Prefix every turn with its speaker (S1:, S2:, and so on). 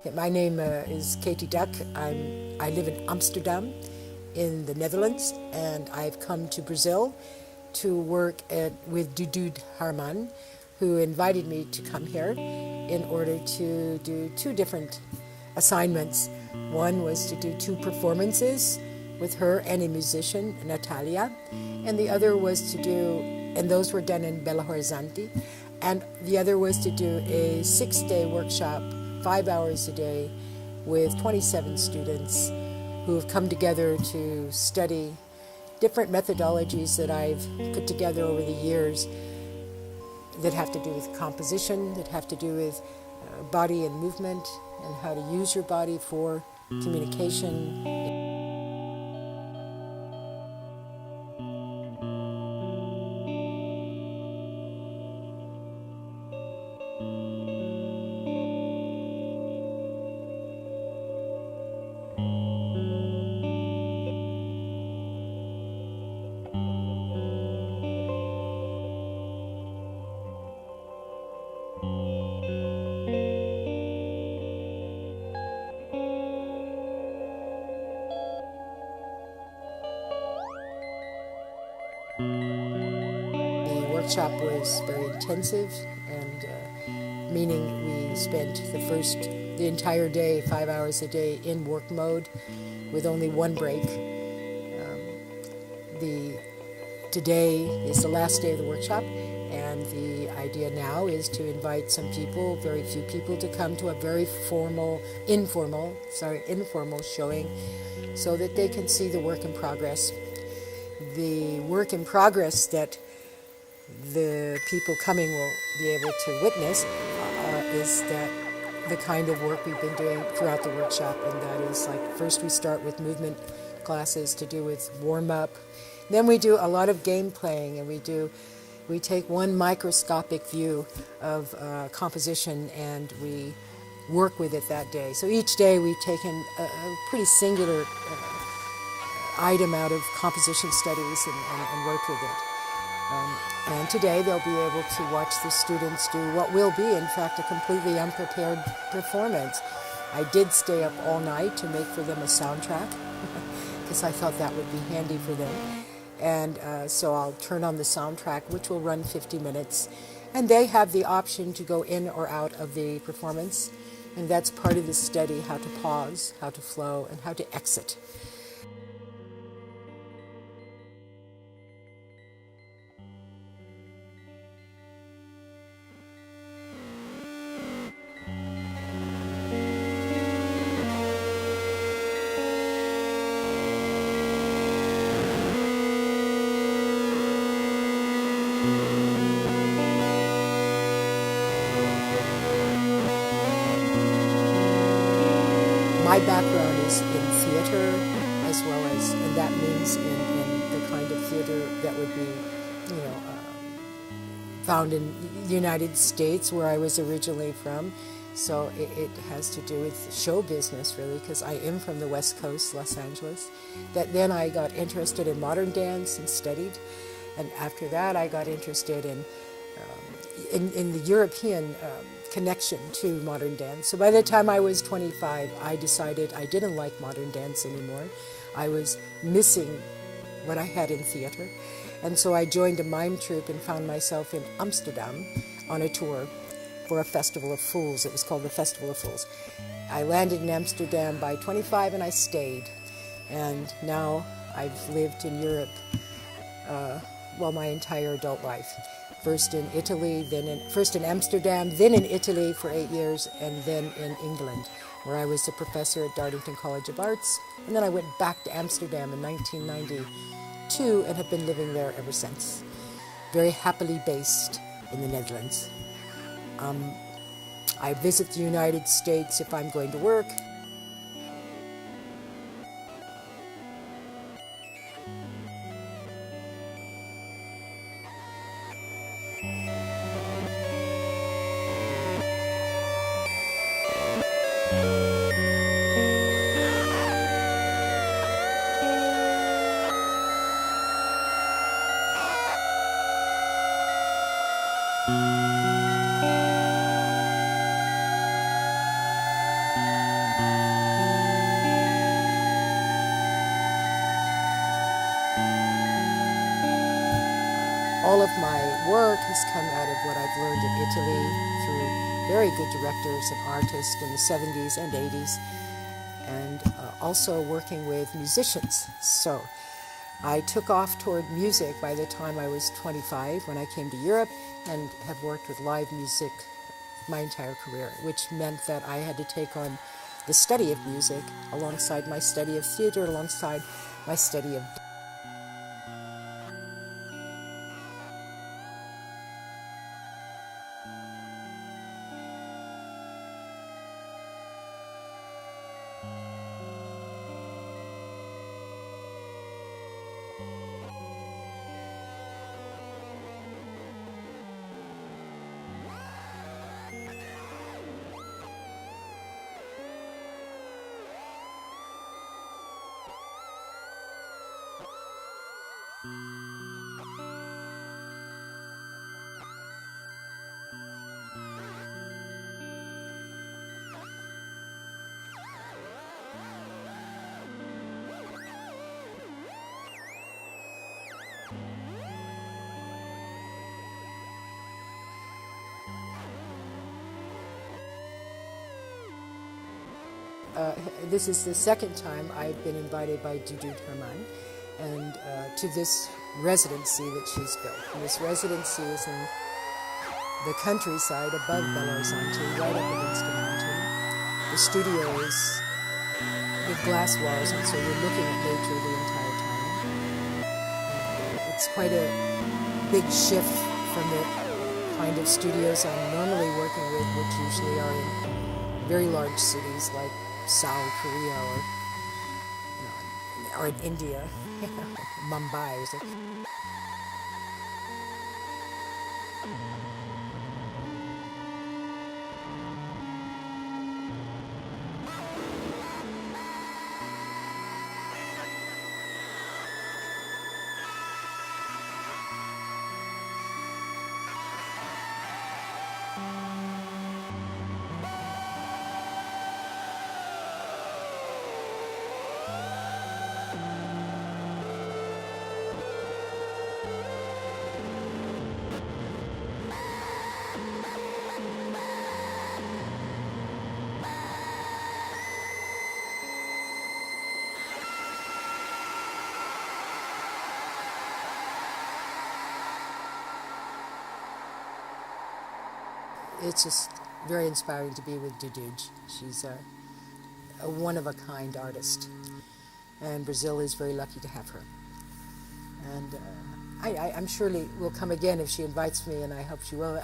S1: My name is Katie Duck. I live in Amsterdam in the Netherlands, and I've come to Brazil to work with Dudude Harman, who invited me to come here in order to do two different assignments. One was to do two performances with her and a musician, Natalia, and the other was to do, and those were done in Belo Horizonte, and the other was to do a 6-day workshop, 5 hours a day, with 27 students who have come together to study different methodologies that I've put together over the years that have to do with composition, that have to do with body and movement, and how to use your body for communication. The workshop was very intensive, and meaning we spent the entire day, 5 hours a day, in work mode with only one break. Today is the last day of the workshop, and the idea now is to invite some people, very few people, to come to a very informal showing so that they can see the work in progress. The work in progress that the people coming will be able to witness is that the kind of work we've been doing throughout the workshop, and that is like first we start with movement classes to do with warm-up. Then we do a lot of game playing, and we take one microscopic view of composition and we work with it that day. So each day we've taken a pretty singular item out of composition studies and worked with it. And today they'll be able to watch the students do what will be, in fact, a completely unprepared performance. I did stay up all night to make for them a soundtrack because I thought that would be handy for them. And so I'll turn on the soundtrack, which will run 50 minutes. And they have the option to go in or out of the performance. And that's part of the study, how to pause, how to flow, and how to exit. My background is in theater as well as, and that means in the kind of theater that would be, found in the United States where I was originally from. So it has to do with show business, really, because I am from the West Coast, Los Angeles. That then I got interested in modern dance and studied. And after that, I got interested in the European connection to modern dance. So by the time I was 25, I decided I didn't like modern dance anymore. I was missing what I had in theater. And so I joined a mime troupe and found myself in Amsterdam on a tour for a Festival of Fools. It was called the Festival of Fools. I landed in Amsterdam by 25 and I stayed. And now I've lived in Europe my entire adult life. First in Italy, first in Amsterdam, then in Italy for 8 years, and then in England, where I was a professor at Dartington College of Arts. And then I went back to Amsterdam in 1992 and have been living there ever since. Very happily based in the Netherlands. I visit the United States if I'm going to work. All of my work has come out of what I've learned in Italy through very good directors and artists in the 70s and 80s, and also working with musicians. So I took off toward music by the time I was 25 when I came to Europe, and have worked with live music my entire career, which meant that I had to take on the study of music alongside my study of theater, alongside my study of this is the second time I've been invited by Dudude and to this residency that she's built. And this residency is in the countryside above Belo Horizonte, right up against a mountain. The studio is with glass walls, and so you're looking at nature the entire time. It's quite a big shift from the kind of studios I'm normally working with, which usually are in very large cities like South Korea or in India, Mumbai or something. It's just very inspiring to be with Dudude. She's a one-of-a-kind artist, and Brazil is very lucky to have her. And I'm surely will come again if she invites me, and I hope she will.